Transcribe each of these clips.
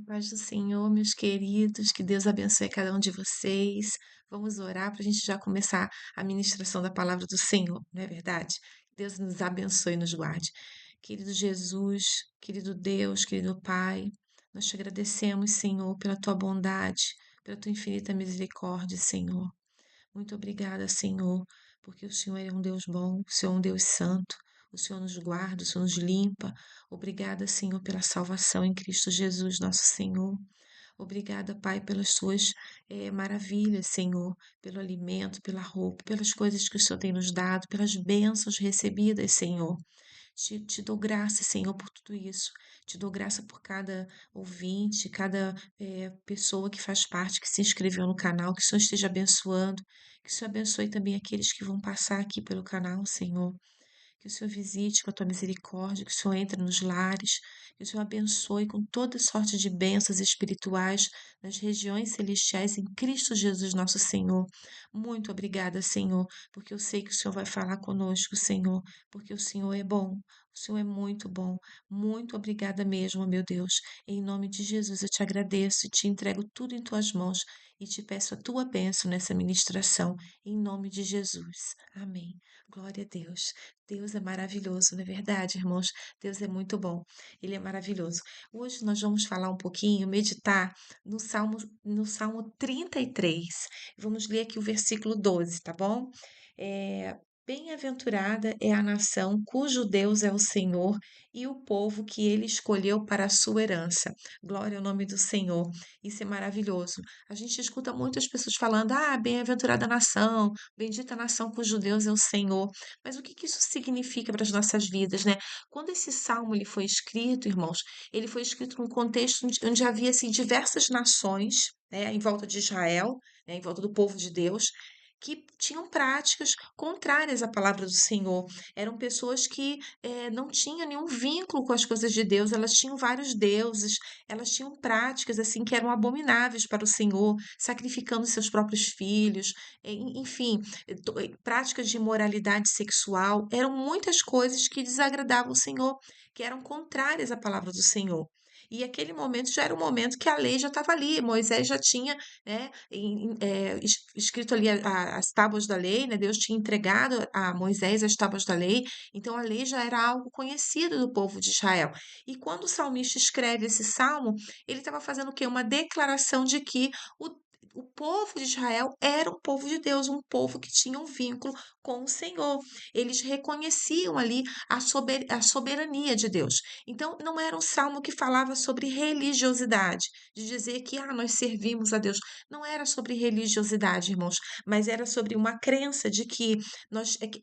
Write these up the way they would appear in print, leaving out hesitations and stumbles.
Paz do Senhor, meus queridos, que Deus abençoe cada um de vocês. Vamos orar para a gente já começar a ministração da palavra do Senhor, não é verdade? Deus nos abençoe e nos guarde. Querido Jesus, querido Deus, querido Pai, nós te agradecemos, Senhor, pela tua bondade, pela tua infinita misericórdia, Senhor. Muito obrigada, Senhor, porque o Senhor é um Deus bom, o Senhor é um Deus santo, o Senhor nos guarda, o Senhor nos limpa. Obrigada, Senhor, pela salvação em Cristo Jesus, nosso Senhor. Obrigada, Pai, pelas suas maravilhas, Senhor, pelo alimento, pela roupa, pelas coisas que o Senhor tem nos dado, pelas bênçãos recebidas, Senhor. Te dou graça, Senhor, por tudo isso. Te dou graça por cada ouvinte, cada pessoa que faz parte, que se inscreveu no canal. Que o Senhor esteja abençoando. Que o Senhor abençoe também aqueles que vão passar aqui pelo canal, Senhor. Que o Senhor visite com a tua misericórdia, que o Senhor entre nos lares, que o Senhor abençoe com toda sorte de bênçãos espirituais nas regiões celestiais em Cristo Jesus, nosso Senhor. Muito obrigada, Senhor, porque eu sei que o Senhor vai falar conosco, Senhor, porque o Senhor é bom. O Senhor é muito bom. Muito obrigada mesmo, meu Deus. Em nome de Jesus, eu te agradeço e te entrego tudo em tuas mãos e te peço a tua bênção nessa ministração, em nome de Jesus. Amém. Glória a Deus. Deus é maravilhoso, não é verdade, irmãos? Deus é muito bom, Ele é maravilhoso. Hoje nós vamos falar um pouquinho, meditar no Salmo 33. Vamos ler aqui o versículo 12, tá bom? É, Bem-aventurada é a nação cujo Deus é o Senhor e o povo que ele escolheu para a sua herança. Glória ao nome do Senhor. Isso é maravilhoso. A gente escuta muitas pessoas falando: ah, bem-aventurada a nação, bendita a nação cujo Deus é o Senhor. Mas o que que isso significa para as nossas vidas, né? Quando esse salmo ele foi escrito, irmãos, ele foi escrito num contexto onde havia assim, diversas nações, né, em volta de Israel, né, em volta do povo de Deus, que tinham práticas contrárias à palavra do Senhor. Eram pessoas que não tinham nenhum vínculo com as coisas de Deus, elas tinham vários deuses, elas tinham práticas assim que eram abomináveis para o Senhor, sacrificando seus próprios filhos, enfim, práticas de imoralidade sexual, eram muitas coisas que desagradavam o Senhor, que eram contrárias à palavra do Senhor. E aquele momento já era o momento que a lei já estava ali, Moisés já tinha, né, escrito ali as tábuas da lei, né, Deus tinha entregado a Moisés as tábuas da lei, então a lei já era algo conhecido do povo de Israel. E quando o salmista escreve esse salmo, ele estava fazendo o quê? Uma declaração de que o o povo de Israel era um povo de Deus, um povo que tinha um vínculo com o Senhor. Eles reconheciam ali a soberania de Deus. Então, não era um salmo que falava sobre religiosidade, de dizer que nós servimos a Deus. Não era sobre religiosidade, irmãos, mas era sobre uma crença de que,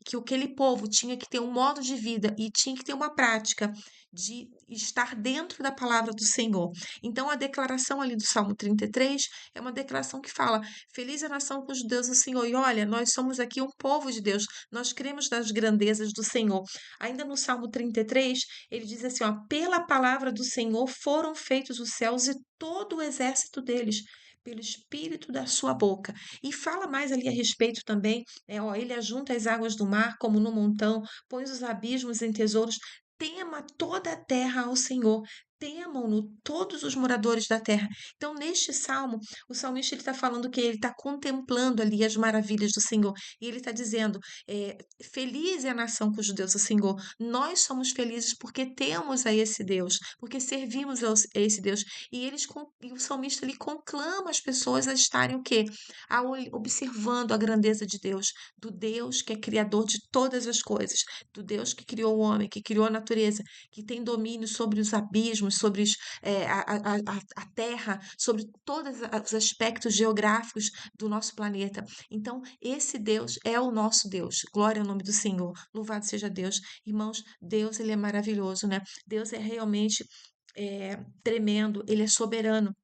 que aquele povo tinha que ter um modo de vida e tinha que ter uma prática de estar dentro da palavra do Senhor. Então, a declaração ali do Salmo 33 é uma declaração que fala: Feliz a nação cujo Deus é o Senhor. E olha, nós somos aqui um povo de Deus, nós cremos nas grandezas do Senhor. Ainda no Salmo 33, ele diz assim: ó, pela palavra do Senhor foram feitos os céus e todo o exército deles. Pelo espírito da sua boca. E fala mais ali a respeito também, ele ajunta as águas do mar como no montão, põe os abismos em tesouros. Tema toda a terra ao Senhor, temam-no todos os moradores da terra. Então, neste salmo, o salmista está falando que ele está contemplando ali as maravilhas do Senhor. E ele está dizendo: feliz é a nação cujo Deus é o Senhor. Nós somos felizes porque temos a esse Deus, porque servimos a esse Deus. E o salmista ele conclama as pessoas a estarem o quê? Observando a grandeza de Deus, do Deus que é criador de todas as coisas, do Deus que criou o homem, que criou a natureza, que tem domínio sobre os abismos, sobre a terra, sobre todos os aspectos geográficos do nosso planeta. Então, esse Deus é o nosso Deus. Glória ao nome do Senhor. Louvado seja Deus. Irmãos, Deus, ele é maravilhoso, né? Deus é realmente tremendo, ele é soberano.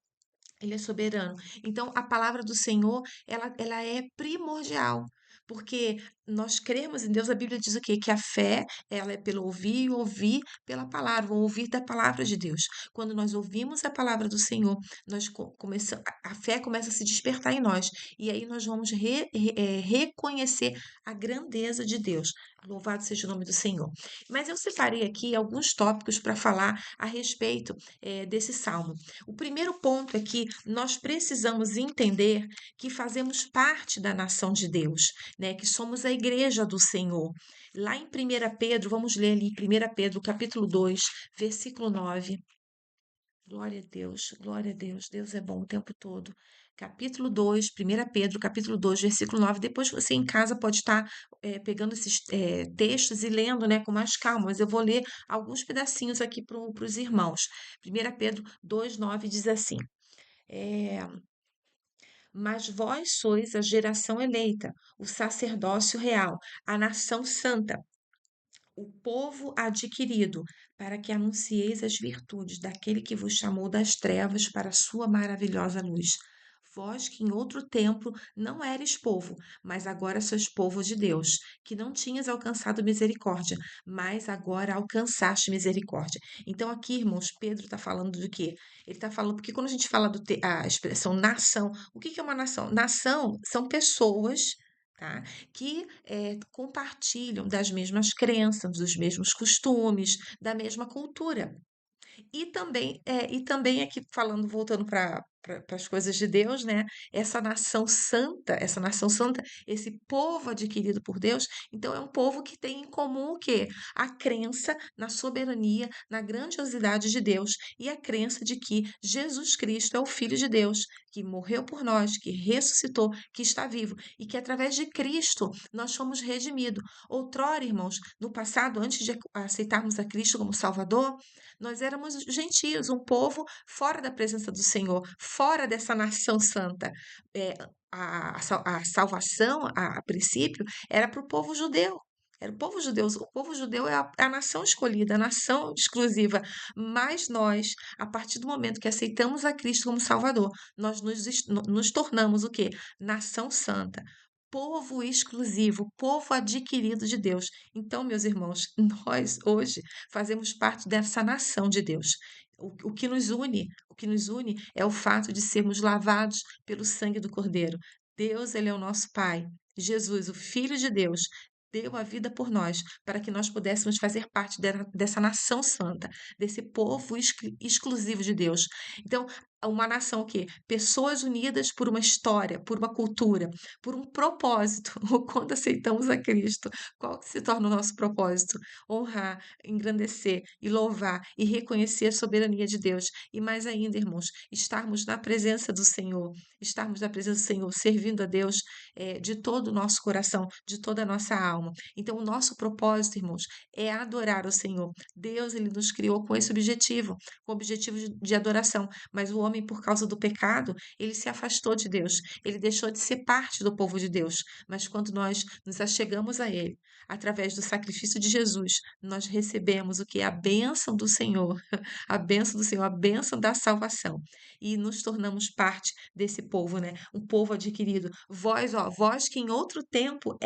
Ele é soberano. Então, a palavra do Senhor, ela é primordial, porque nós cremos em Deus, a Bíblia diz o quê? Que a fé, ela é pelo ouvir e ouvir pela palavra, ou ouvir da palavra de Deus. Quando nós ouvimos a palavra do Senhor, nós começamos, a fé começa a se despertar em nós, e aí nós vamos reconhecer a grandeza de Deus. Louvado seja o nome do Senhor. Mas eu separei aqui alguns tópicos para falar a respeito desse salmo. O primeiro ponto é que nós precisamos entender que fazemos parte da nação de Deus, né? Que somos a igreja do Senhor. Lá em 1 Pedro, vamos ler ali, 1 Pedro, capítulo 2, versículo 9. Glória a Deus, Deus é bom o tempo todo. Capítulo 2, 1 Pedro, capítulo 2, versículo 9. Depois você em casa pode estar pegando esses textos e lendo, né, com mais calma, mas eu vou ler alguns pedacinhos aqui para os irmãos. 1 Pedro 2, 9 diz assim: é, Mas vós sois a geração eleita, o sacerdócio real, a nação santa, o povo adquirido, para que anuncieis as virtudes daquele que vos chamou das trevas para a sua maravilhosa luz. Vós que em outro tempo não eres povo, mas agora sois povo de Deus, que não tinhas alcançado misericórdia, mas agora alcançaste misericórdia. Então, aqui, irmãos, Pedro está falando do quê? Ele está falando, porque quando a gente fala a expressão nação, o que é uma nação? Nação são pessoas, tá? Que compartilham das mesmas crenças, dos mesmos costumes, da mesma cultura. E também aqui falando, voltando para as coisas de Deus, né? Essa nação santa, esse povo adquirido por Deus, então é um povo que tem em comum o quê? A crença na soberania, na grandiosidade de Deus e a crença de que Jesus Cristo é o Filho de Deus, que morreu por nós, que ressuscitou, que está vivo e que através de Cristo nós fomos redimidos. Outrora, irmãos, no passado, antes de aceitarmos a Cristo como Salvador, nós éramos gentios, um povo fora da presença do Senhor, fora dessa nação santa. É, a salvação, a princípio, era para o povo judeu. Era o povo judeu. O povo judeu é a nação escolhida, a nação exclusiva. Mas nós, a partir do momento que aceitamos a Cristo como Salvador, nós nos tornamos o quê? Nação santa. Povo exclusivo, povo adquirido de Deus. Então, meus irmãos, nós hoje fazemos parte dessa nação de Deus. O que nos une é o fato de sermos lavados pelo sangue do Cordeiro. Deus, ele é o nosso Pai. Jesus, o Filho de Deus, deu a vida por nós para que nós pudéssemos fazer parte dessa nação santa, desse povo exclusivo de Deus. Então, uma nação o quê? Pessoas unidas por uma história, por uma cultura, por um propósito. Quando aceitamos a Cristo, qual que se torna o nosso propósito? Honrar, engrandecer e louvar e reconhecer a soberania de Deus. E mais ainda, irmãos, estarmos na presença do Senhor, estarmos na presença do Senhor, servindo a Deus de todo o nosso coração, de toda a nossa alma. Então, o nosso propósito, irmãos, é adorar o Senhor. Deus, ele nos criou com esse objetivo, com o objetivo de adoração. Mas o homem, por causa do pecado, ele se afastou de Deus, ele deixou de ser parte do povo de Deus. Mas quando nós nos achegamos a Ele, através do sacrifício de Jesus, nós recebemos o que é a bênção do Senhor, a bênção do Senhor, a bênção da salvação. E nos tornamos parte desse povo, né? Um povo adquirido. Vós, ó, vós que em outro tempo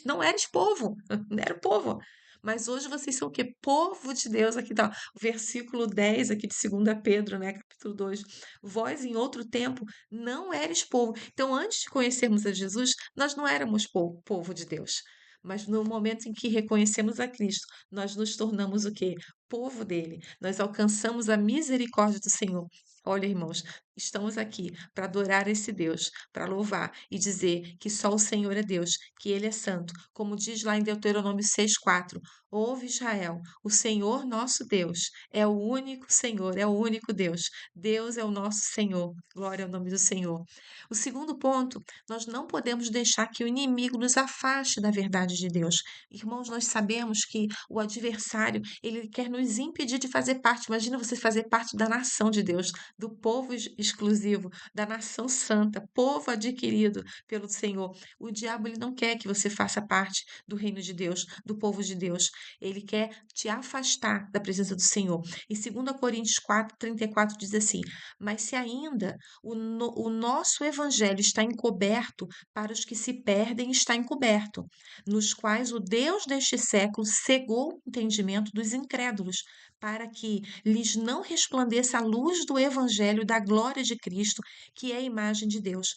não eres povo, não era povo. Mas hoje vocês são o quê? Povo de Deus. Aqui tá o versículo 10 aqui de 2 Pedro, né? Capítulo 2. Vós em outro tempo não eres povo. Então, antes de conhecermos a Jesus, nós não éramos povo de Deus. Mas no momento em que reconhecemos a Cristo, nós nos tornamos o quê? Povo dele. Nós alcançamos a misericórdia do Senhor. Olha, irmãos, estamos aqui para adorar esse Deus, para louvar e dizer que só o Senhor é Deus, que Ele é santo. Como diz lá em Deuteronômio 6,4: Ouve Israel, o Senhor nosso Deus é o único Senhor, é o único Deus. Deus é o nosso Senhor. Glória ao nome do Senhor. O segundo ponto, nós não podemos deixar que o inimigo nos afaste da verdade de Deus. Irmãos, nós sabemos que o adversário, ele quer nos impedir de fazer parte. Imagina você fazer parte da nação de Deus, do povo exclusivo, da nação santa, povo adquirido pelo Senhor. O diabo ele não quer que você faça parte do reino de Deus, do povo de Deus. Ele quer te afastar da presença do Senhor. Em 2 Coríntios 4:34 diz assim: Mas se ainda o nosso evangelho está encoberto, para os que se perdem está encoberto, nos quais o Deus deste século cegou o entendimento dos incrédulos, para que lhes não resplandeça a luz do evangelho da glória de Cristo, que é a imagem de Deus.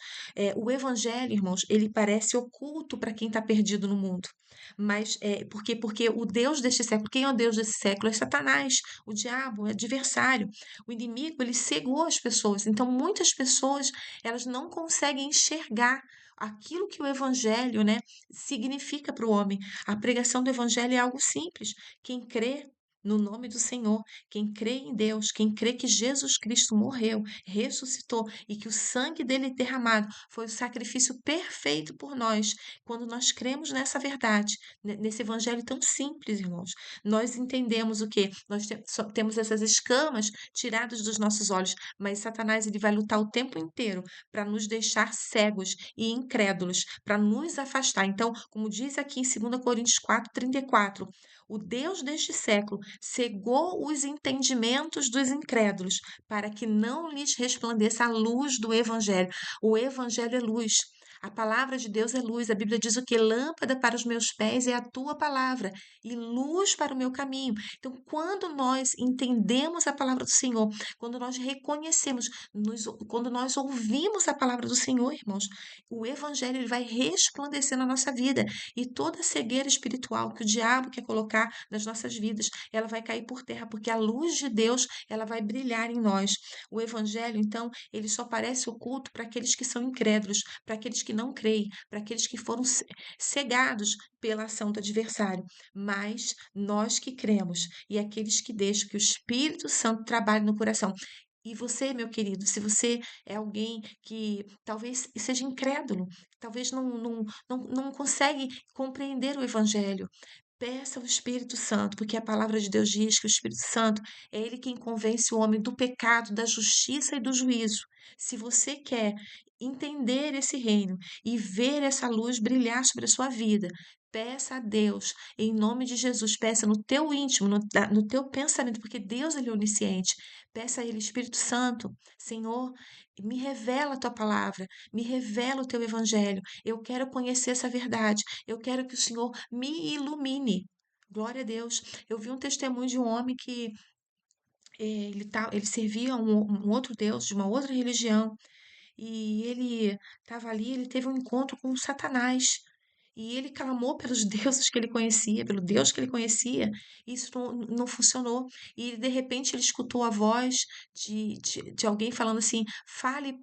O evangelho, irmãos, ele parece oculto para quem está perdido no mundo. Mas porque o Deus deste século, quem é o Deus desse século? É Satanás, o diabo, o adversário. O inimigo, ele cegou as pessoas. Então, muitas pessoas, elas não conseguem enxergar aquilo que o evangelho, né, significa para o homem. A pregação do evangelho é algo simples. Quem crê no nome do Senhor, quem crê em Deus, quem crê que Jesus Cristo morreu, ressuscitou e que o sangue dele derramado foi o sacrifício perfeito por nós. Quando nós cremos nessa verdade, nesse evangelho tão simples, irmãos, nós entendemos o quê? Nós temos essas escamas tiradas dos nossos olhos, mas Satanás ele vai lutar o tempo inteiro para nos deixar cegos e incrédulos, para nos afastar. Então, como diz aqui em 2 Coríntios 4:34, o Deus deste século cegou os entendimentos dos incrédulos, para que não lhes resplandeça a luz do evangelho. O evangelho é luz. A palavra de Deus é luz. A Bíblia diz o que? Lâmpada para os meus pés é a tua palavra e luz para o meu caminho. Então, quando nós entendemos a palavra do Senhor, quando nós reconhecemos, quando nós ouvimos a palavra do Senhor, irmãos, o evangelho ele vai resplandecer na nossa vida e toda cegueira espiritual que o diabo quer colocar nas nossas vidas, ela vai cair por terra, porque a luz de Deus, ela vai brilhar em nós. O evangelho, então, ele só parece oculto para aqueles que são incrédulos, para aqueles que não creem, para aqueles que foram cegados pela ação do adversário. Mas nós que cremos e aqueles que deixam que o Espírito Santo trabalhe no coração. E você, meu querido, se você é alguém que talvez seja incrédulo, talvez não consegue compreender o Evangelho, peça ao Espírito Santo, porque a palavra de Deus diz que o Espírito Santo é ele quem convence o homem do pecado, da justiça e do juízo. Se você quer entender esse reino e ver essa luz brilhar sobre a sua vida, peça a Deus, em nome de Jesus, peça no teu íntimo, no teu pensamento, porque Deus ele é onisciente. Peça a Ele, Espírito Santo, Senhor, me revela a tua palavra, me revela o teu evangelho. Eu quero conhecer essa verdade. Eu quero que o Senhor me ilumine. Glória a Deus. Eu vi um testemunho de um homem que ele servia um outro Deus, de uma outra religião, e ele estava ali, ele teve um encontro com Satanás. E ele clamou pelos deuses que ele conhecia, pelo Deus que ele conhecia, e isso não funcionou. E de repente ele escutou a voz de alguém falando assim: fale,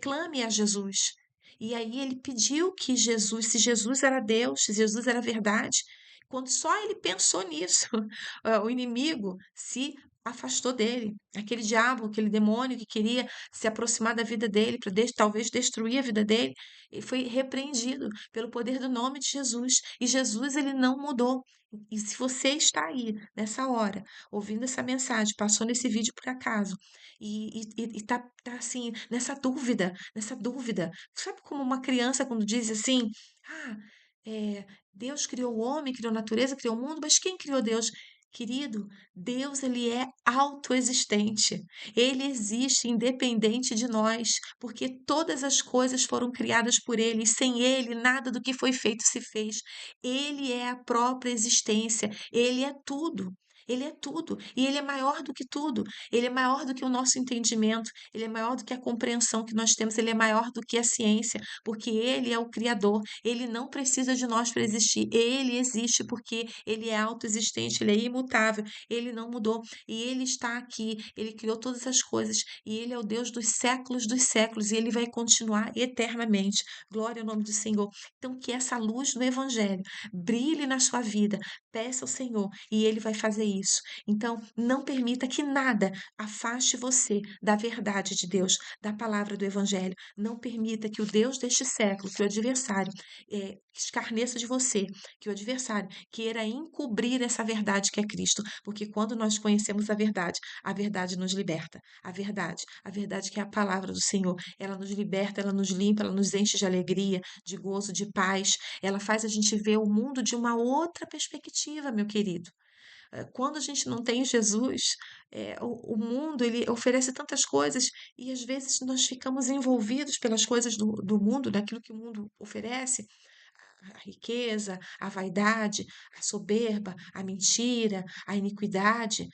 clame a Jesus. E aí ele pediu que Jesus, se Jesus era Deus, se Jesus era verdade, quando só ele pensou nisso, o inimigo se afastou dele. Aquele diabo, aquele demônio que queria se aproximar da vida dele, para talvez destruir a vida dele, ele foi repreendido pelo poder do nome de Jesus. E Jesus, ele não mudou. E se você está aí, nessa hora, ouvindo essa mensagem, passou nesse vídeo por acaso, e tá assim, nessa dúvida, sabe como uma criança quando diz assim, ah, Deus criou o homem, criou a natureza, criou o mundo, mas quem criou Deus? Querido, Deus ele é autoexistente. Ele existe independente de nós, porque todas as coisas foram criadas por ele, e sem ele nada do que foi feito se fez. Ele é a própria existência, ele é tudo. Ele é tudo e ele é maior do que tudo. Ele é maior do que o nosso entendimento, ele é maior do que a compreensão que nós temos, ele é maior do que a ciência, porque ele é o Criador. Ele não precisa de nós para existir. Ele existe porque ele é autoexistente, ele é imutável, ele não mudou e ele está aqui. Ele criou todas as coisas e ele é o Deus dos séculos e ele vai continuar eternamente. Glória ao nome do Senhor. Então, que essa luz do Evangelho brilhe na sua vida. Peça ao Senhor e Ele vai fazer isso. Então, não permita que nada afaste você da verdade de Deus, da palavra do Evangelho. Não permita que o Deus deste século, que o adversário, escarneça de você, que o adversário queira encobrir essa verdade que é Cristo. Porque quando nós conhecemos a verdade nos liberta. A verdade que é a palavra do Senhor, ela nos liberta, ela nos limpa, ela nos enche de alegria, de gozo, de paz. Ela faz a gente ver o mundo de uma outra perspectiva, meu querido. Quando a gente não tem Jesus, o mundo ele oferece tantas coisas e às vezes nós ficamos envolvidos pelas coisas do mundo, daquilo que o mundo oferece, a riqueza, a vaidade, a soberba, a mentira, a iniquidade,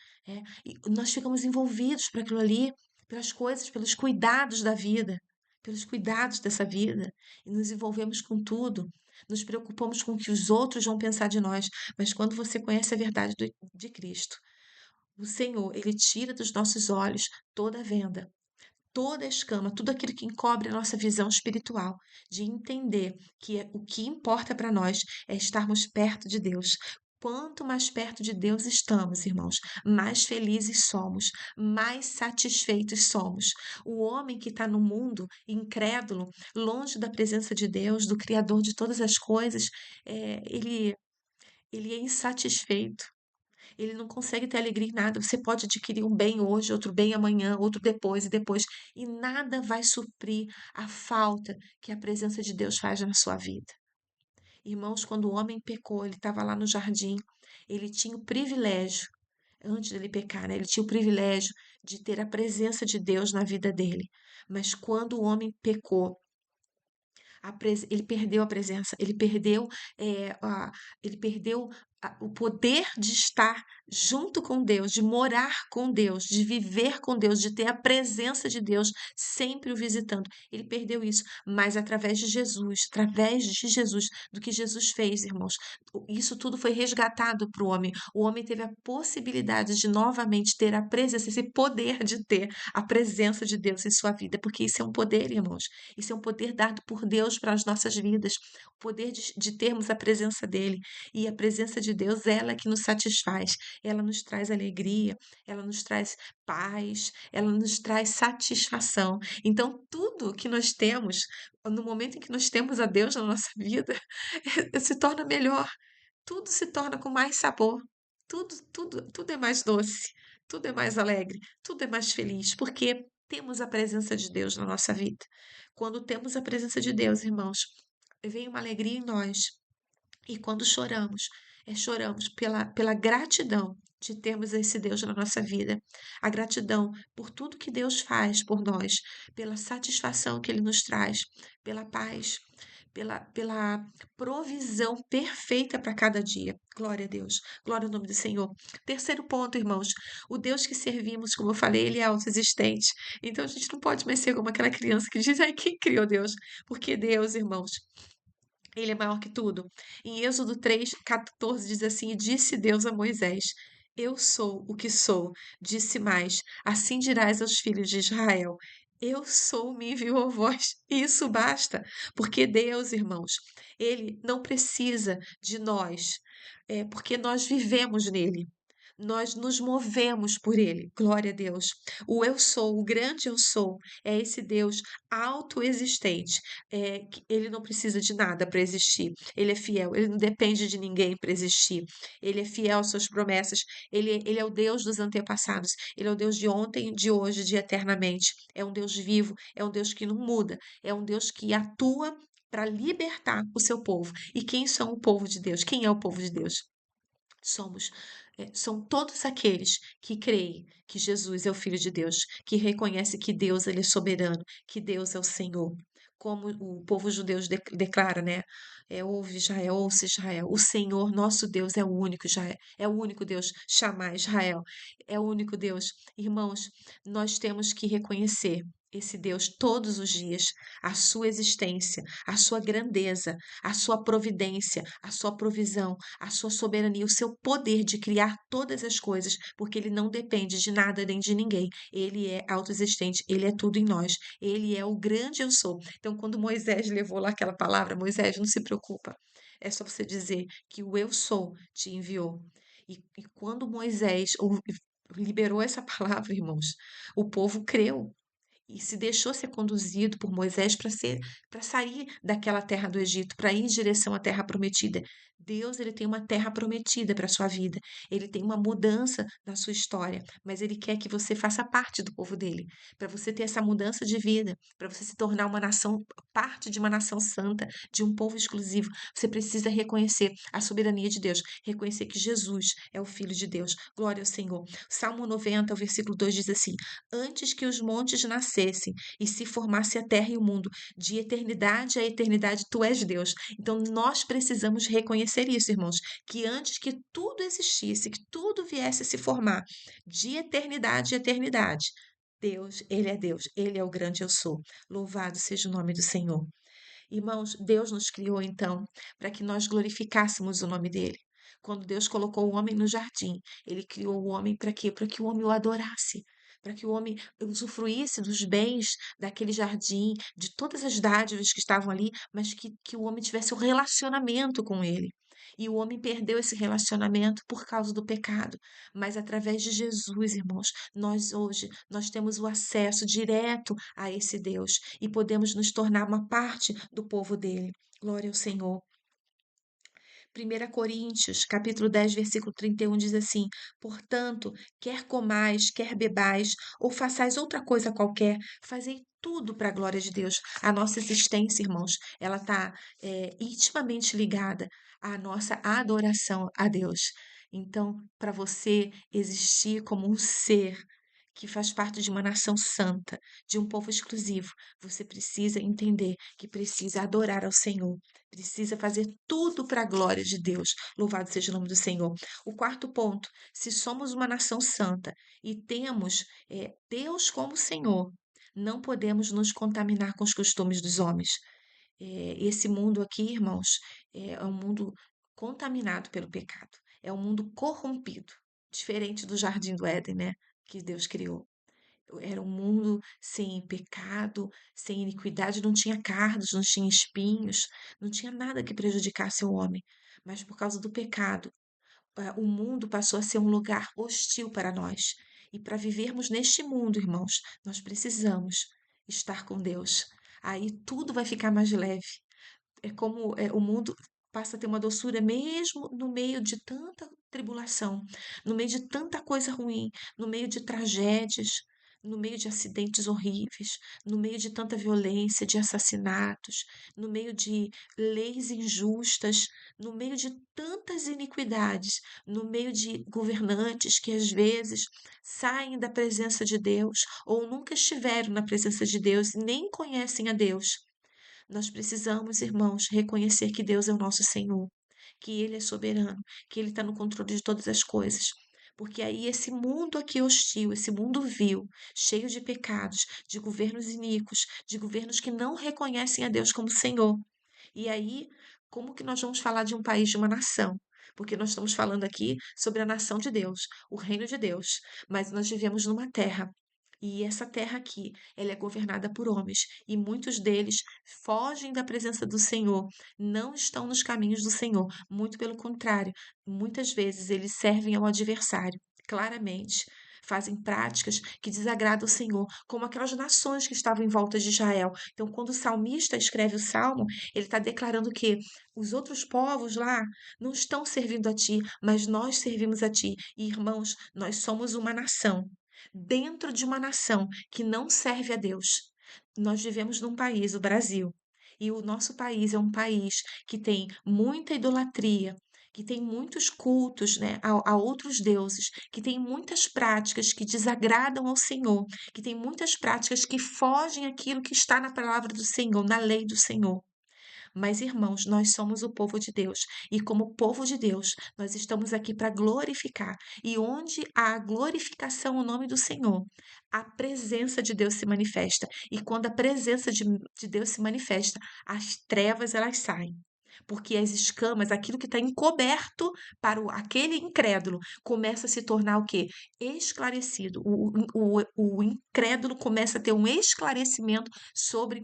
e nós ficamos envolvidos por aquilo ali, pelas coisas, pelos cuidados da vida, pelos cuidados dessa vida, e nos envolvemos com tudo. Nos preocupamos com o que os outros vão pensar de nós, mas quando você conhece a verdade de Cristo, o Senhor, ele tira dos nossos olhos toda a venda, toda a escama, tudo aquilo que encobre a nossa visão espiritual, de entender que o que importa para nós é estarmos perto de Deus. Quanto mais perto de Deus estamos, irmãos, mais felizes somos, mais satisfeitos somos. O homem que está no mundo incrédulo, longe da presença de Deus, do Criador de todas as coisas, ele é insatisfeito. Ele não consegue ter alegria em nada. Você pode adquirir um bem hoje, outro bem amanhã, outro depois e depois, e nada vai suprir a falta que a presença de Deus faz na sua vida. Irmãos, quando o homem pecou, ele estava lá no jardim, ele tinha o privilégio, antes dele pecar, né? Ele tinha o privilégio de ter a presença de Deus na vida dele. Mas quando o homem pecou, ele perdeu a presença, ele perdeu o poder de estar junto com Deus, de morar com Deus, de viver com Deus, de ter a presença de Deus sempre o visitando. Ele perdeu isso, mas através de Jesus, do que Jesus fez, irmãos, isso tudo foi resgatado para o homem. O homem teve a possibilidade de novamente ter a presença, esse poder de ter a presença de Deus em sua vida, porque isso é um poder, irmãos. Isso é um poder dado por Deus para as nossas vidas, o poder de termos a presença dele. E a presença de Deus, ela é que nos satisfaz, ela nos traz alegria, ela nos traz paz, ela nos traz satisfação. Então, tudo que nós temos, no momento em que nós temos a Deus na nossa vida, se torna melhor, tudo se torna com mais sabor, tudo é mais doce, tudo é mais alegre, tudo é mais feliz, porque temos a presença de Deus na nossa vida. Quando temos a presença de Deus, irmãos, vem uma alegria em nós. E quando choramos, choramos pela gratidão de termos esse Deus na nossa vida, a gratidão por tudo que Deus faz por nós, pela satisfação que Ele nos traz, pela paz, pela provisão perfeita para cada dia. Glória a Deus, glória ao nome do Senhor. Terceiro ponto, irmãos, o Deus que servimos, como eu falei, ele é autoexistente. Então a gente não pode mais ser como aquela criança que diz, ai, quem criou Deus? Porque Deus, irmãos, ele é maior que tudo. Em Êxodo 3:14 diz assim: E disse Deus a Moisés: Eu sou o que sou. Disse mais: Assim dirás aos filhos de Israel: Eu sou, me enviou a voz. E isso basta, porque Deus, irmãos, ele não precisa de nós, porque nós vivemos nele. Nós nos movemos por ele. Glória a Deus. O eu sou, o grande eu sou, é esse Deus autoexistente. Ele não precisa de nada para existir. Ele é fiel, ele não depende de ninguém para existir. Ele é fiel às suas promessas. Ele é o Deus dos antepassados. Ele é o Deus de ontem, de hoje, de eternamente. É um Deus vivo, é um Deus que não muda, é um Deus que atua para libertar o seu povo. E quem são o povo de Deus? Quem é o povo de Deus? São todos aqueles que creem que Jesus é o Filho de Deus, que reconhece que Deus ele é soberano, que Deus é o Senhor. Como o povo judeu declara, né? Ouve Israel, ouça Israel. O Senhor, nosso Deus, é o único Israel, é o único Deus, chamar Israel. É o único Deus. Irmãos, nós temos que reconhecer esse Deus todos os dias, a sua existência, a sua grandeza, a sua providência, a sua provisão, a sua soberania, o seu poder de criar todas as coisas, porque ele não depende de nada nem de ninguém. Ele é autoexistente, ele é tudo em nós. Ele é o grande eu sou. Então, quando Moisés levou lá aquela palavra, Moisés, não se preocupa. É só você dizer que o eu sou te enviou. E quando Moisés liberou essa palavra, irmãos, o povo creu e se deixou ser conduzido por Moisés para sair daquela terra do Egito, para ir em direção à terra prometida. Deus, ele tem uma terra prometida para a sua vida. Ele tem uma mudança na sua história, mas ele quer que você faça parte do povo dele, para você ter essa mudança de vida, para você se tornar uma nação, parte de uma nação santa, de um povo exclusivo. Você precisa reconhecer a soberania de Deus, reconhecer que Jesus é o filho de Deus. Glória ao Senhor. Salmo 90, o versículo 2 diz assim: antes que os montes nascessem e se formasse a terra e o mundo, de eternidade a eternidade, tu és Deus. Então nós precisamos reconhecer isso, irmãos, que antes que tudo existisse, que tudo viesse a se formar, de eternidade a eternidade, Deus, Ele é o grande eu sou. Louvado seja o nome do Senhor. Irmãos, Deus nos criou então para que nós glorificássemos o nome dele. Quando Deus colocou o homem no jardim, ele criou o homem para quê? Para que o homem o adorasse, para que o homem usufruísse dos bens daquele jardim, de todas as dádivas que estavam ali, mas que o homem tivesse um relacionamento com ele. E o homem perdeu esse relacionamento por causa do pecado. Mas através de Jesus, irmãos, nós hoje nós temos o acesso direto a esse Deus e podemos nos tornar uma parte do povo dele. Glória ao Senhor. 1 Coríntios, capítulo 10, versículo 31 diz assim: portanto, quer comais, quer bebais, ou façais outra coisa qualquer, fazei tudo para a glória de Deus. A nossa existência, irmãos, ela está intimamente ligada à nossa adoração a Deus. Então, para você existir como um ser que faz parte de uma nação santa, de um povo exclusivo, você precisa entender que precisa adorar ao Senhor, precisa fazer tudo para a glória de Deus. Louvado seja o nome do Senhor. O quarto ponto: se somos uma nação santa e temos Deus como Senhor, não podemos nos contaminar com os costumes dos homens. Esse mundo aqui, irmãos, é um mundo contaminado pelo pecado, é um mundo corrompido, diferente do jardim do Éden, né? Que Deus criou. Era um mundo sem pecado, sem iniquidade, não tinha cardos, não tinha espinhos, não tinha nada que prejudicasse o homem. Mas por causa do pecado, o mundo passou a ser um lugar hostil para nós. E para vivermos neste mundo, irmãos, nós precisamos estar com Deus. Aí tudo vai ficar mais leve. É como o mundo passa a ter uma doçura mesmo no meio de tanta tribulação, no meio de tanta coisa ruim, no meio de tragédias, no meio de acidentes horríveis, no meio de tanta violência, de assassinatos, no meio de leis injustas, no meio de tantas iniquidades, no meio de governantes que às vezes saem da presença de Deus ou nunca estiveram na presença de Deus e nem conhecem a Deus. Nós precisamos, irmãos, reconhecer que Deus é o nosso Senhor, que Ele é soberano, que Ele está no controle de todas as coisas. Porque aí esse mundo aqui hostil, esse mundo vil, cheio de pecados, de governos iníquos, de governos que não reconhecem a Deus como Senhor. E aí, como que nós vamos falar de um país, de uma nação? Porque nós estamos falando aqui sobre a nação de Deus, o reino de Deus, mas nós vivemos numa terra. E essa terra aqui, ela é governada por homens, e muitos deles fogem da presença do Senhor, não estão nos caminhos do Senhor, muito pelo contrário, muitas vezes eles servem ao adversário, claramente. Fazem práticas que desagradam o Senhor, como aquelas nações que estavam em volta de Israel. Então, quando o salmista escreve o salmo, ele está declarando que os outros povos lá não estão servindo a ti, mas nós servimos a ti. E, irmãos, nós somos uma nação dentro de uma nação que não serve a Deus. Nós vivemos num país, o Brasil, e o nosso país é um país que tem muita idolatria, que tem muitos cultos, né, a outros deuses, que tem muitas práticas que desagradam ao Senhor, que tem muitas práticas que fogem aquilo que está na palavra do Senhor, na lei do Senhor. Mas, irmãos, nós somos o povo de Deus e, como povo de Deus, nós estamos aqui para glorificar. E onde há glorificação o nome do Senhor, a presença de Deus se manifesta. E quando a presença de Deus se manifesta, as trevas elas saem. Porque as escamas, aquilo que está encoberto para aquele incrédulo, começa a se tornar o quê? Esclarecido. O incrédulo começa a ter um esclarecimento sobre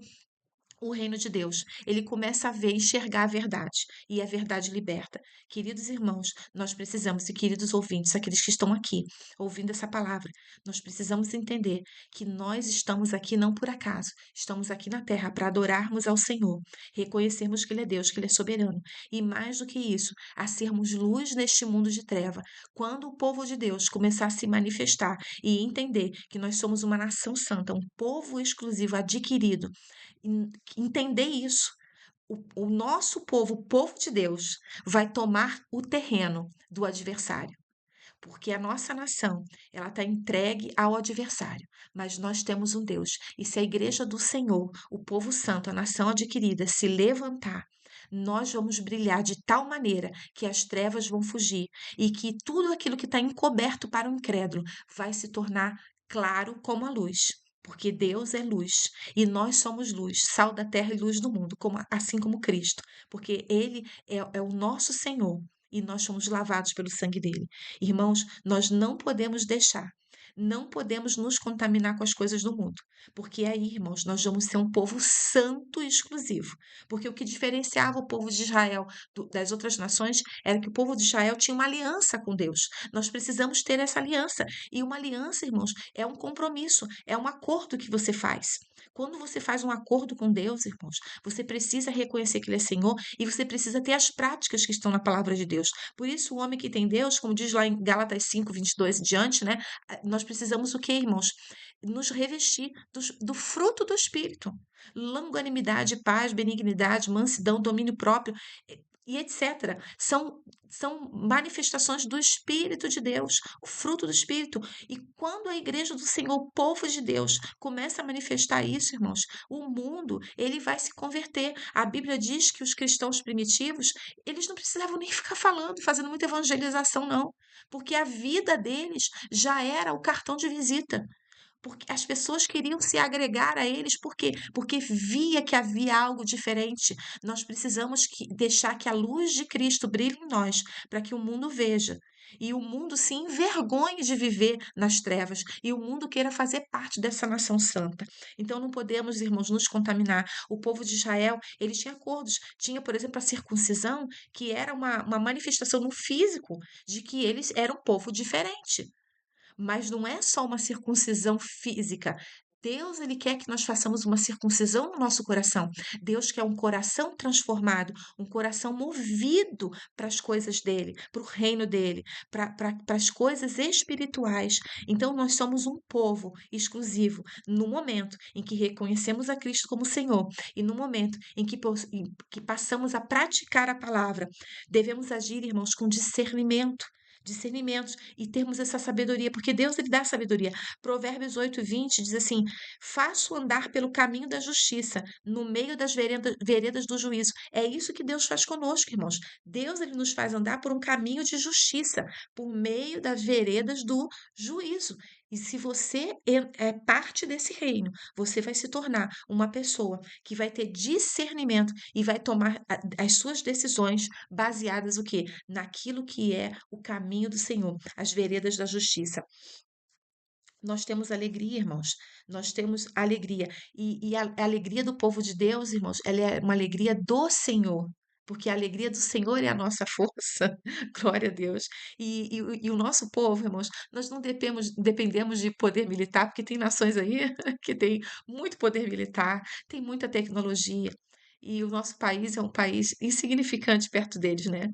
o reino de Deus, ele começa a ver, enxergar a verdade, e a verdade liberta. Queridos irmãos, nós precisamos, e queridos ouvintes, aqueles que estão aqui ouvindo essa palavra, nós precisamos entender que nós estamos aqui não por acaso, estamos aqui na terra para adorarmos ao Senhor, reconhecermos que Ele é Deus, que Ele é soberano, e mais do que isso, a sermos luz neste mundo de treva. Quando o povo de Deus começar a se manifestar e entender que nós somos uma nação santa, um povo exclusivo adquirido, entender isso. O nosso povo, o povo de Deus, vai tomar o terreno do adversário, porque a nossa nação, ela está entregue ao adversário, mas nós temos um Deus. E se a igreja do Senhor, o povo santo, a nação adquirida, se levantar, nós vamos brilhar de tal maneira que as trevas vão fugir e que tudo aquilo que está encoberto para o incrédulo vai se tornar claro como a luz. Porque Deus é luz e nós somos luz, sal da terra e luz do mundo, assim como Cristo, porque Ele é o nosso Senhor e nós somos lavados pelo sangue dele. Irmãos, nós não podemos deixar, não podemos nos contaminar com as coisas do mundo, porque aí, irmãos, nós vamos ser um povo santo e exclusivo. Porque o que diferenciava o povo de Israel das outras nações era que o povo de Israel tinha uma aliança com Deus. Nós precisamos ter essa aliança. E uma aliança, irmãos, é um compromisso, é um acordo que você faz. Quando você faz um acordo com Deus, irmãos, você precisa reconhecer que Ele é Senhor e você precisa ter as práticas que estão na palavra de Deus. Por isso, o homem que tem Deus, como diz lá em Gálatas 5, 22 e diante, né? Nós precisamos o quê, irmãos? Nos revestir do fruto do Espírito. Longanimidade, paz, benignidade, mansidão, domínio próprio e etc. São manifestações do Espírito de Deus, o fruto do Espírito. E quando a igreja do Senhor, o povo de Deus, começa a manifestar isso, irmãos, o mundo, ele vai se converter. A Bíblia diz que os cristãos primitivos, eles não precisavam nem ficar falando, fazendo muita evangelização, não, porque a vida deles já era o cartão de visita. Porque as pessoas queriam se agregar a eles, por quê? Porque via que havia algo diferente. Nós precisamos deixar que a luz de Cristo brilhe em nós, para que o mundo veja. E o mundo se envergonhe de viver nas trevas, e o mundo queira fazer parte dessa nação santa. Então não podemos, irmãos, nos contaminar. O povo de Israel, eles tinham acordos. Tinha, por exemplo, a circuncisão, que era uma manifestação no físico de que eles eram um povo diferente. Mas não é só uma circuncisão física. Deus, ele quer que nós façamos uma circuncisão no nosso coração. Deus quer um coração transformado, um coração movido para as coisas dele, para o reino dele, para as coisas espirituais. Então, nós somos um povo exclusivo no momento em que reconhecemos a Cristo como Senhor e no momento em que passamos a praticar a palavra. Devemos agir, irmãos, com discernimentos e termos essa sabedoria, porque Deus ele dá sabedoria. Provérbios 8:20 diz assim: faço andar pelo caminho da justiça, no meio das veredas do juízo. É isso que Deus faz conosco, irmãos. Deus ele nos faz andar por um caminho de justiça, por meio das veredas do juízo. E se você é parte desse reino, você vai se tornar uma pessoa que vai ter discernimento e vai tomar as suas decisões baseadas o quê? Naquilo que é o caminho do Senhor, as veredas da justiça. Nós temos alegria, irmãos. Nós temos alegria. E a alegria do povo de Deus, irmãos, ela é uma alegria do Senhor. Porque a alegria do Senhor é a nossa força. Glória a Deus. E o nosso povo, irmãos, nós não dependemos de poder militar, porque tem nações aí que tem muito poder militar, tem muita tecnologia. E o nosso país é um país insignificante perto deles, né?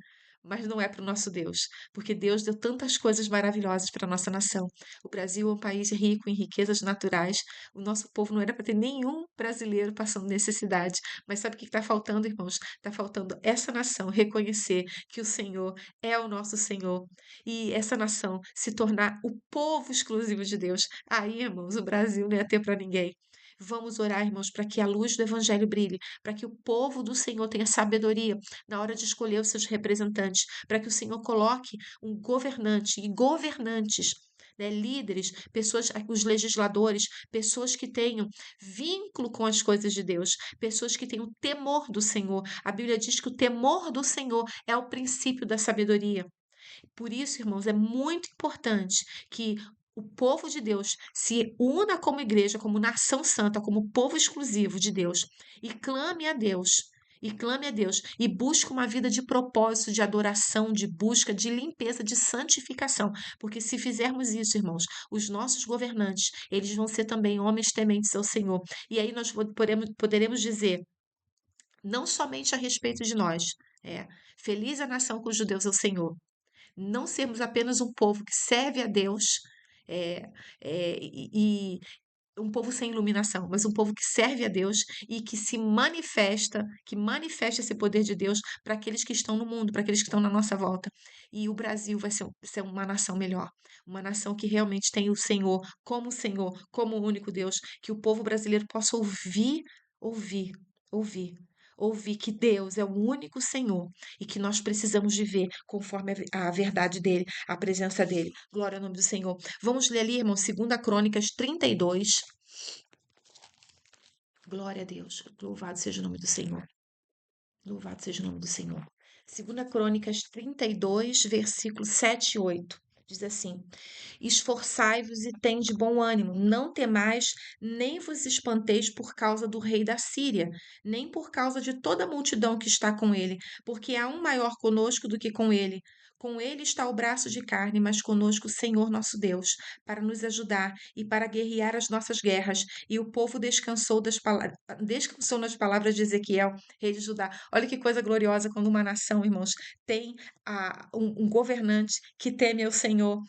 Mas não é para o nosso Deus, porque Deus deu tantas coisas maravilhosas para a nossa nação. O Brasil é um país rico em riquezas naturais. O nosso povo não era para ter nenhum brasileiro passando necessidade. Mas sabe o que está faltando, irmãos? Está faltando essa nação reconhecer que o Senhor é o nosso Senhor e essa nação se tornar o povo exclusivo de Deus. Aí, irmãos, o Brasil não ia ter para ninguém. Vamos orar, irmãos, para que a luz do Evangelho brilhe, para que o povo do Senhor tenha sabedoria na hora de escolher os seus representantes, para que o Senhor coloque um governante e governantes, né, líderes, pessoas, os legisladores, pessoas que tenham vínculo com as coisas de Deus, pessoas que tenham temor do Senhor. A Bíblia diz que o temor do Senhor é o princípio da sabedoria. Por isso, irmãos, é muito importante que o povo de Deus se una como igreja, como nação santa, como povo exclusivo de Deus e clame a Deus. E clame a Deus e busque uma vida de propósito, de adoração, de busca, de limpeza, de santificação. Porque se fizermos isso, irmãos, os nossos governantes, eles vão ser também homens tementes ao Senhor. E aí nós poderemos dizer, não somente a respeito de nós, é, feliz a nação cujo Deus é o Senhor, não sermos apenas um povo que serve a Deus, é, e um povo sem iluminação, mas um povo que serve a Deus e que se manifesta, que manifesta esse poder de Deus para aqueles que estão no mundo, para aqueles que estão na nossa volta. E o Brasil vai ser uma nação melhor, uma nação que realmente tem o Senhor, como o único Deus, que o povo brasileiro possa ouvir, ouvir. Ouvir que Deus é o único Senhor e que nós precisamos viver conforme a verdade dele, a presença dele. Glória ao nome do Senhor. Vamos ler ali, irmão, 2 Crônicas 32. Glória a Deus. Louvado seja o nome do Senhor. Louvado seja o nome do Senhor. 2 Crônicas 32, versículos 7 e 8. Diz assim: Esforçai-vos e tende bom ânimo, não temais, nem vos espanteis por causa do rei da Síria, nem por causa de toda a multidão que está com ele, porque há um maior conosco do que com ele. Com ele está o braço de carne, mas conosco o Senhor nosso Deus, para nos ajudar e para guerrear as nossas guerras. E o povo descansou nas palavras de Ezequiel, rei de Judá. Olha que coisa gloriosa quando uma nação, irmãos, tem um governante que teme ao Senhor.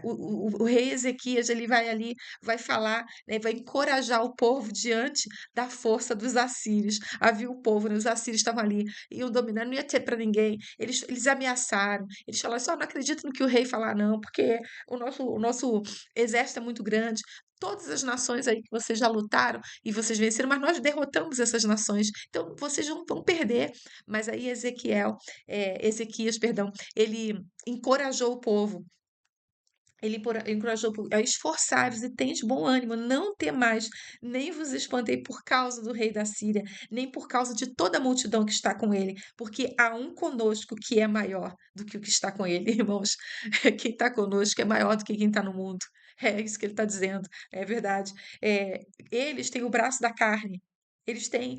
O rei Ezequias, ele vai ali, vai falar, né, vai encorajar o povo diante da força dos assírios. Havia o povo, né, os assírios estavam ali, iam dominar, não ia ter para ninguém. Eles ameaçaram, eles falaram assim: não acredito no que o rei falar, não, porque o nosso exército é muito grande. Todas as nações aí que vocês já lutaram e vocês venceram, mas nós derrotamos essas nações. Então vocês não vão perder. Mas aí Ezequias, perdão, ele encorajou o povo. Ele encorajou o povo a esforçar-vos e tendes bom ânimo, não temais, nem vos espantei por causa do rei da Síria, nem por causa de toda a multidão que está com ele, porque há um conosco que é maior do que o que está com ele, irmãos. Quem está conosco é maior do que quem está no mundo. É isso que ele está dizendo, é verdade. É, eles têm o braço da carne, eles têm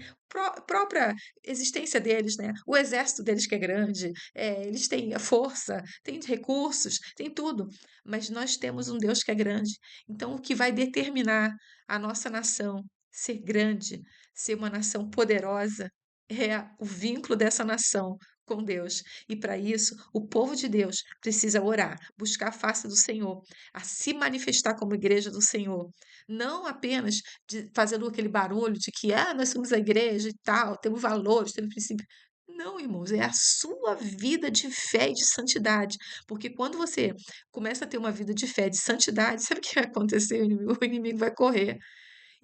própria existência deles, né? O exército deles que é grande, eles têm a força, têm recursos, têm tudo, mas nós temos um Deus que é grande. Então, o que vai determinar a nossa nação ser grande, ser uma nação poderosa, é o vínculo dessa nação com Deus. E para isso, o povo de Deus precisa orar, buscar a face do Senhor, a se manifestar como igreja do Senhor. Não apenas fazendo aquele barulho de que nós somos a igreja e tal, temos valores, temos princípios. Não, irmãos, é a sua vida de fé e de santidade. Porque quando você começa a ter uma vida de fé, de santidade, sabe o que vai acontecer? O inimigo vai correr.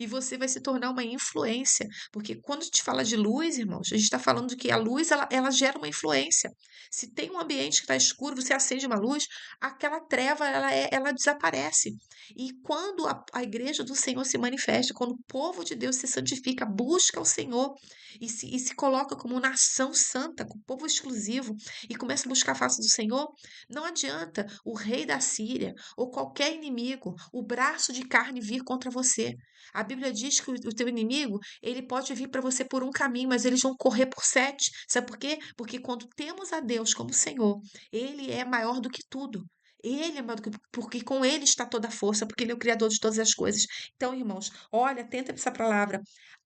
E você vai se tornar uma influência. Porque quando a gente fala de luz, irmãos, a gente está falando de que a luz ela gera uma influência. Se tem um ambiente que está escuro, você acende uma luz, aquela treva ela desaparece. E quando a igreja do Senhor se manifesta, quando o povo de Deus se santifica, busca o Senhor e se coloca como nação santa, como povo exclusivo, e começa a buscar a face do Senhor, não adianta o rei da Síria ou qualquer inimigo, o braço de carne vir contra você. A Bíblia diz que o teu inimigo, ele pode vir para você por um caminho, mas eles vão correr por sete. Sabe por quê? Porque quando temos a Deus como Senhor, ele é maior do que tudo. Ele é maior do que porque com ele está toda a força, porque ele é o criador de todas as coisas. Então, irmãos, olha, atenta para essa palavra.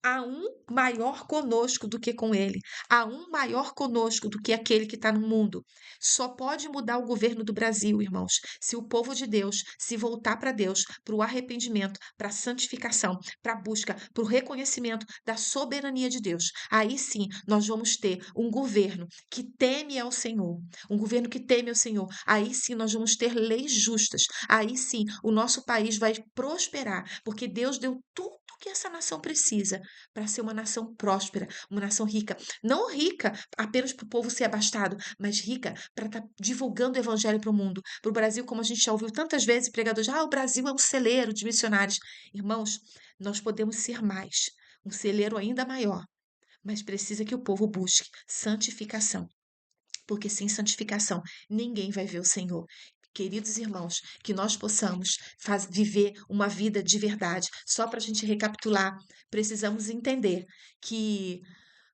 Há um maior conosco do que com ele. Há um maior conosco do que aquele que está no mundo. Só pode mudar o governo do Brasil, irmãos, se o povo de Deus se voltar para Deus, para o arrependimento, para a santificação, para a busca, para o reconhecimento da soberania de Deus. Aí sim nós vamos ter um governo que teme ao Senhor, um governo que teme ao Senhor. Aí sim nós vamos ter leis justas. Aí sim o nosso país vai prosperar, porque Deus deu tudo que essa nação precisa para ser uma nação próspera, uma nação rica. Não rica apenas para o povo ser abastado, mas rica para estar divulgando o evangelho para o mundo. Para o Brasil, como a gente já ouviu tantas vezes, pregadores, o Brasil é um celeiro de missionários. Irmãos, nós podemos ser mais, um celeiro ainda maior, mas precisa que o povo busque santificação, porque sem santificação ninguém vai ver o Senhor. Queridos irmãos, que nós possamos viver uma vida de verdade. Só para a gente recapitular, precisamos entender que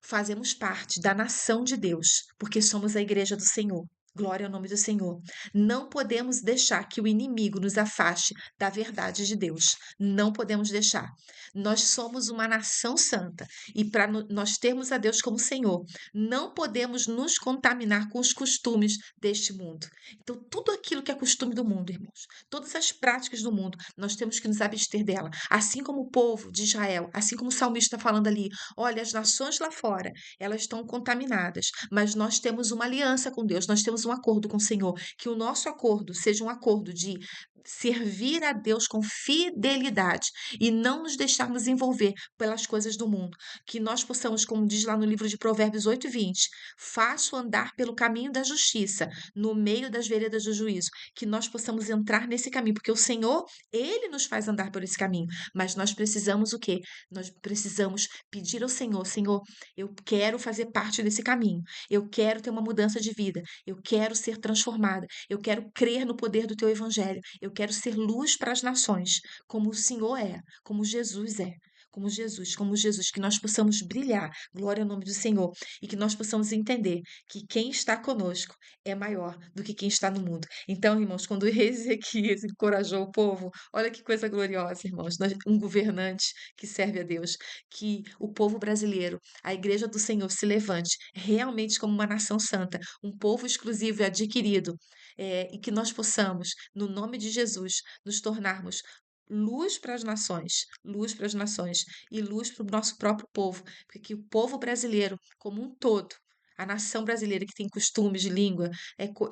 fazemos parte da nação de Deus, porque somos a igreja do Senhor. Glória ao nome do Senhor. Não podemos deixar que o inimigo nos afaste da verdade de Deus. Não podemos deixar. Nós somos uma nação santa e para nós termos a Deus como Senhor, não podemos nos contaminar com os costumes deste mundo. Então, tudo aquilo que é costume do mundo, irmãos, todas as práticas do mundo, nós temos que nos abster dela. Assim como o povo de Israel, assim como o salmista está falando ali, olha, as nações lá fora, elas estão contaminadas, mas nós temos uma aliança com Deus, nós temos um acordo com o Senhor, que o nosso acordo seja um acordo de servir a Deus com fidelidade e não nos deixarmos envolver pelas coisas do mundo. Que nós possamos, como diz lá no livro de Provérbios 8:20, faço andar pelo caminho da justiça, no meio das veredas do juízo, que nós possamos entrar nesse caminho, porque o Senhor, Ele nos faz andar por esse caminho, mas nós precisamos o quê? Nós precisamos pedir ao Senhor, Senhor, eu quero fazer parte desse caminho, eu quero ter uma mudança de vida, eu quero ser transformada, eu quero crer no poder do Teu Evangelho, eu quero ser luz para as nações, como o Senhor é, como Jesus é. Como Jesus, que nós possamos brilhar, glória ao nome do Senhor, e que nós possamos entender que quem está conosco é maior do que quem está no mundo. Então, irmãos, quando o rei Ezequias encorajou o povo, olha que coisa gloriosa, irmãos, um governante que serve a Deus, que o povo brasileiro, a igreja do Senhor se levante realmente como uma nação santa, um povo exclusivo e adquirido, e que nós possamos, no nome de Jesus, nos tornarmos luz para as nações e luz para o nosso próprio povo, porque que o povo brasileiro como um todo, a nação brasileira que tem costumes, língua,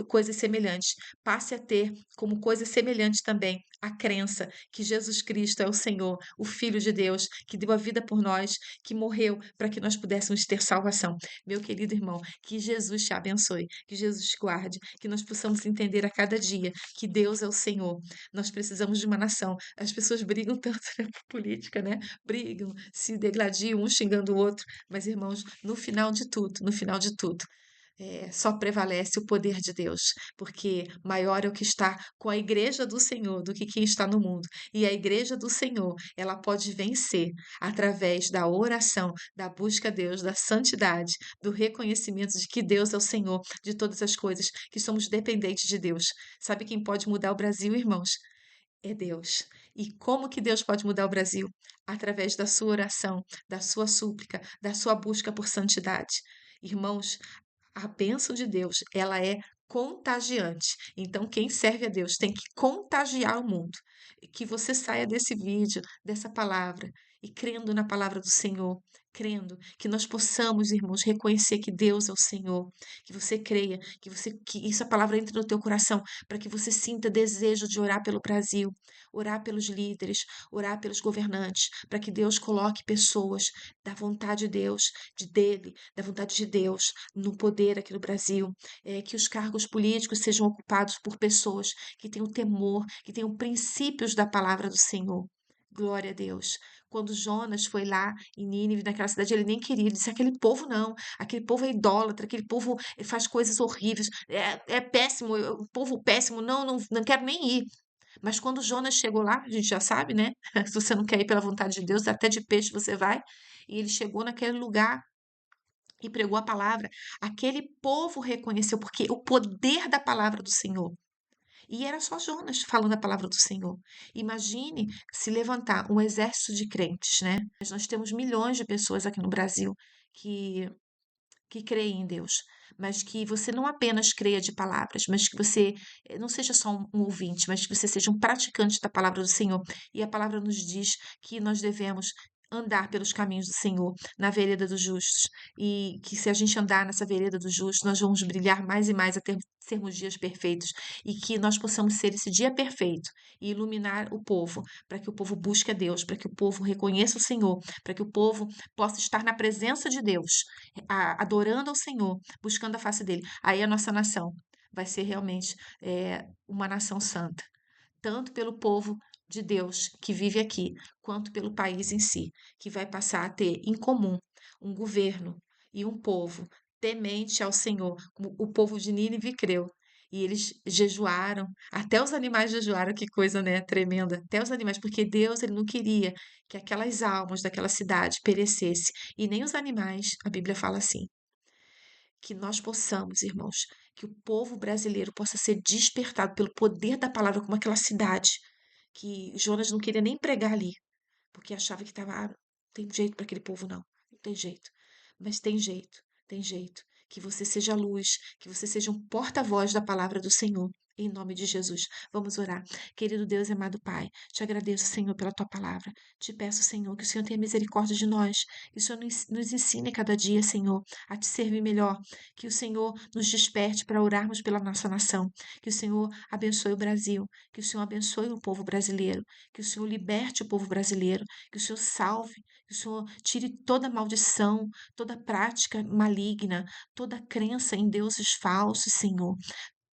coisas semelhantes, passe a ter como coisa semelhante também a crença que Jesus Cristo é o Senhor, o Filho de Deus, que deu a vida por nós, que morreu para que nós pudéssemos ter salvação. Meu querido irmão, que Jesus te abençoe, que Jesus te guarde, que nós possamos entender a cada dia que Deus é o Senhor. Nós precisamos de uma nação. As pessoas brigam tanto, né, por política, né? Brigam, se degladiam, um xingando o outro. Mas, irmãos, no final de tudo, só prevalece o poder de Deus, porque maior é o que está com a igreja do Senhor do que quem está no mundo. E a igreja do Senhor, ela pode vencer através da oração, da busca a Deus, da santidade, do reconhecimento de que Deus é o Senhor de todas as coisas, que somos dependentes de Deus. Sabe quem pode mudar o Brasil, irmãos? É Deus. E como que Deus pode mudar o Brasil? Através da sua oração, da sua súplica, da sua busca por santidade. Irmãos, a bênção de Deus, ela é contagiante. Então, quem serve a Deus tem que contagiar o mundo. E que você saia desse vídeo, dessa palavra, e crendo na palavra do Senhor, crendo que nós possamos, irmãos, reconhecer que Deus é o Senhor, que você creia, que essa palavra entre no teu coração, para que você sinta desejo de orar pelo Brasil, orar pelos líderes, orar pelos governantes, para que Deus coloque pessoas da vontade de Deus, dele, da vontade de Deus, no poder aqui no Brasil, que os cargos políticos sejam ocupados por pessoas que tenham temor, que tenham princípios da palavra do Senhor. Glória a Deus. Quando Jonas foi lá em Nínive, naquela cidade, ele nem queria, ele disse: aquele povo não, aquele povo é idólatra, aquele povo faz coisas horríveis, é péssimo, o povo péssimo, não quero nem ir. Mas quando Jonas chegou lá, a gente já sabe, né? Se você não quer ir pela vontade de Deus, até de peixe você vai. E ele chegou naquele lugar e pregou a palavra, aquele povo reconheceu, porque o poder da palavra do Senhor. E era só Jonas falando a palavra do Senhor. Imagine se levantar um exército de crentes, né? Nós temos milhões de pessoas aqui no Brasil que, que creem em Deus, mas que você não apenas creia de palavras, mas que você não seja só um ouvinte, mas que você seja um praticante da palavra do Senhor. E a palavra nos diz que nós devemos andar pelos caminhos do Senhor, na vereda dos justos, e que se a gente andar nessa vereda dos justos, nós vamos brilhar mais e mais até sermos dias perfeitos, e que nós possamos ser esse dia perfeito e iluminar o povo, para que o povo busque a Deus, para que o povo reconheça o Senhor, para que o povo possa estar na presença de Deus, adorando ao Senhor, buscando a face dele. Aí a nossa nação vai ser realmente uma nação santa, tanto pelo povo de Deus que vive aqui, quanto pelo país em si, que vai passar a ter em comum um governo e um povo temente ao Senhor, como o povo de Nínive creu. e eles jejuaram, até os animais jejuaram, que coisa, né, tremenda, até os animais, porque Deus, ele não queria que aquelas almas daquela cidade perecesse, e nem os animais, a Bíblia fala assim, que nós possamos, irmãos, que o povo brasileiro possa ser despertado pelo poder da palavra, como aquela cidade, que Jonas não queria nem pregar ali, porque achava que estava, não tem jeito para aquele povo não, não tem jeito. Mas tem jeito, tem jeito. Que você seja luz, que você seja um porta-voz da palavra do Senhor. Em nome de Jesus, vamos orar. Querido Deus e amado Pai, te agradeço, Senhor, pela tua palavra. Te peço, Senhor, que o Senhor tenha misericórdia de nós, que o Senhor nos ensine cada dia, Senhor, a te servir melhor, que o Senhor nos desperte para orarmos pela nossa nação, que o Senhor abençoe o Brasil, que o Senhor abençoe o povo brasileiro, que o Senhor liberte o povo brasileiro, que o Senhor salve, que o Senhor tire toda maldição, toda prática maligna, toda crença em deuses falsos, Senhor.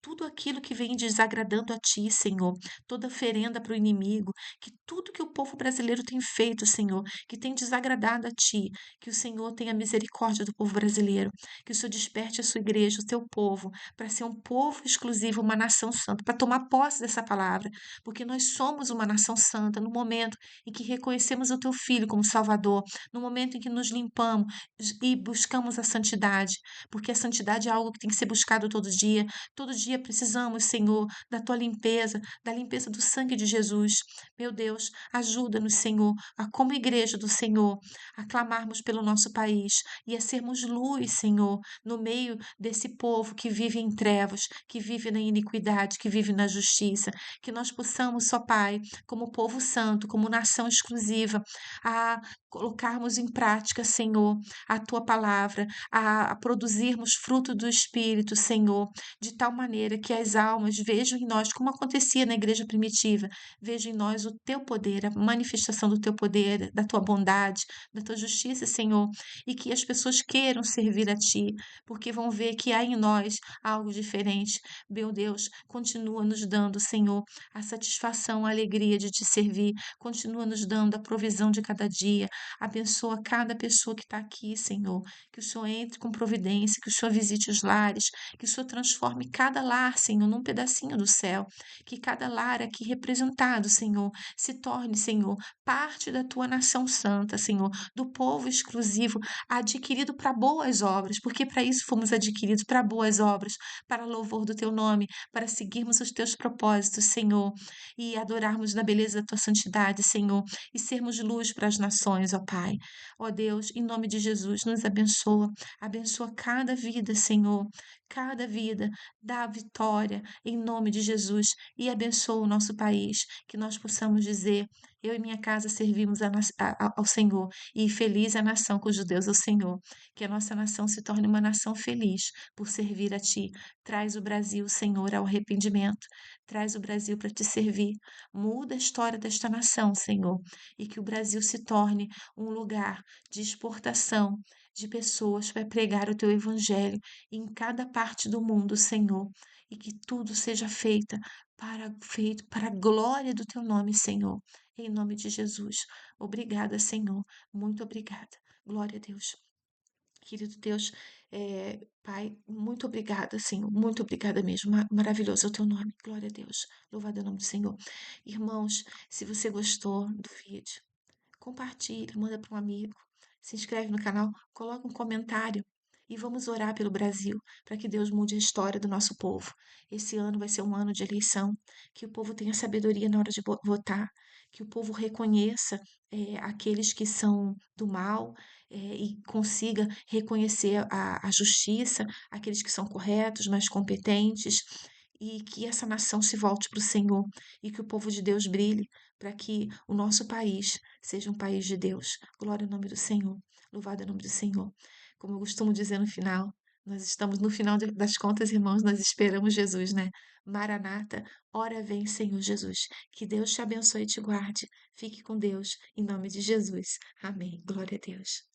Tudo aquilo que vem desagradando a ti, Senhor, toda oferenda para o inimigo, que tudo que o povo brasileiro tem feito, Senhor, que tem desagradado a ti, que o Senhor tenha misericórdia do povo brasileiro, que o Senhor desperte a sua igreja, o seu povo, para ser um povo exclusivo, uma nação santa, para tomar posse dessa palavra, porque nós somos uma nação santa no momento em que reconhecemos o teu filho como Salvador, no momento em que nos limpamos e buscamos a santidade, porque a santidade é algo que tem que ser buscado todo dia. Todo dia precisamos, Senhor, da tua limpeza, da limpeza do sangue de Jesus. Meu Deus, ajuda-nos, Senhor, a como igreja do Senhor, a clamarmos pelo nosso país e a sermos luz, Senhor, no meio desse povo que vive em trevas, que vive na iniquidade, que vive na justiça. Que nós possamos, só Pai, como povo santo, como nação exclusiva, a colocarmos em prática, Senhor, a tua palavra, a produzirmos fruto do Espírito, Senhor, de tal maneira que as almas vejam em nós, como acontecia na igreja primitiva, vejam em nós o teu poder, a manifestação do teu poder, da tua bondade, da tua justiça, Senhor, e que as pessoas queiram servir a ti, porque vão ver que há em nós algo diferente. Meu Deus, continua nos dando, Senhor, a satisfação, a alegria de te servir, continua nos dando a provisão de cada dia. Abençoa cada pessoa que está aqui, Senhor, que o Senhor entre com providência, que o Senhor visite os lares, que o Senhor transforme cada lar, Senhor, num pedacinho do céu. Que cada lar aqui representado, Senhor, se torne, Senhor, parte da tua nação santa, Senhor, do povo exclusivo, adquirido para boas obras, porque para isso fomos adquiridos, para boas obras, para louvor do teu nome, para seguirmos os teus propósitos, Senhor, e adorarmos na beleza da tua santidade, Senhor, e sermos luz para as nações, ó Pai. Ó Deus, em nome de Jesus, nos abençoa, abençoa cada vida, Senhor, cada vida, dá vitória em nome de Jesus e abençoa o nosso país, que nós possamos dizer: eu e minha casa servimos ao Senhor, e feliz é a nação cujo Deus é o Senhor. Que a nossa nação se torne uma nação feliz por servir a Ti. Traz o Brasil, Senhor, ao arrependimento. Traz o Brasil para te servir. Muda a história desta nação, Senhor, e que o Brasil se torne um lugar de exportação de pessoas para pregar o Teu Evangelho em cada parte do mundo, Senhor, e que tudo seja feito para a glória do teu nome, Senhor. Em nome de Jesus. Obrigada, Senhor. Muito obrigada. Glória a Deus. Querido Deus, Pai, muito obrigada, Senhor. Muito obrigada mesmo. Maravilhoso é o teu nome. Glória a Deus. Louvado é o nome do Senhor. Irmãos, se você gostou do vídeo, compartilha, manda para um amigo, se inscreve no canal, coloca um comentário e vamos orar pelo Brasil para que Deus mude a história do nosso povo. Esse ano vai ser um ano de eleição, que o povo tenha sabedoria na hora de votar, que o povo reconheça aqueles que são do mal e consiga reconhecer a justiça, aqueles que são corretos, mais competentes. E que essa nação se volte para o Senhor e que o povo de Deus brilhe, para que o nosso país seja um país de Deus. Glória ao nome do Senhor. Louvado é o nome do Senhor. Como eu costumo dizer no final, nós estamos no final das contas, irmãos, nós esperamos Jesus, né? Maranata, ora vem, Senhor Jesus. Que Deus te abençoe e te guarde. Fique com Deus, em nome de Jesus. Amém. Glória a Deus.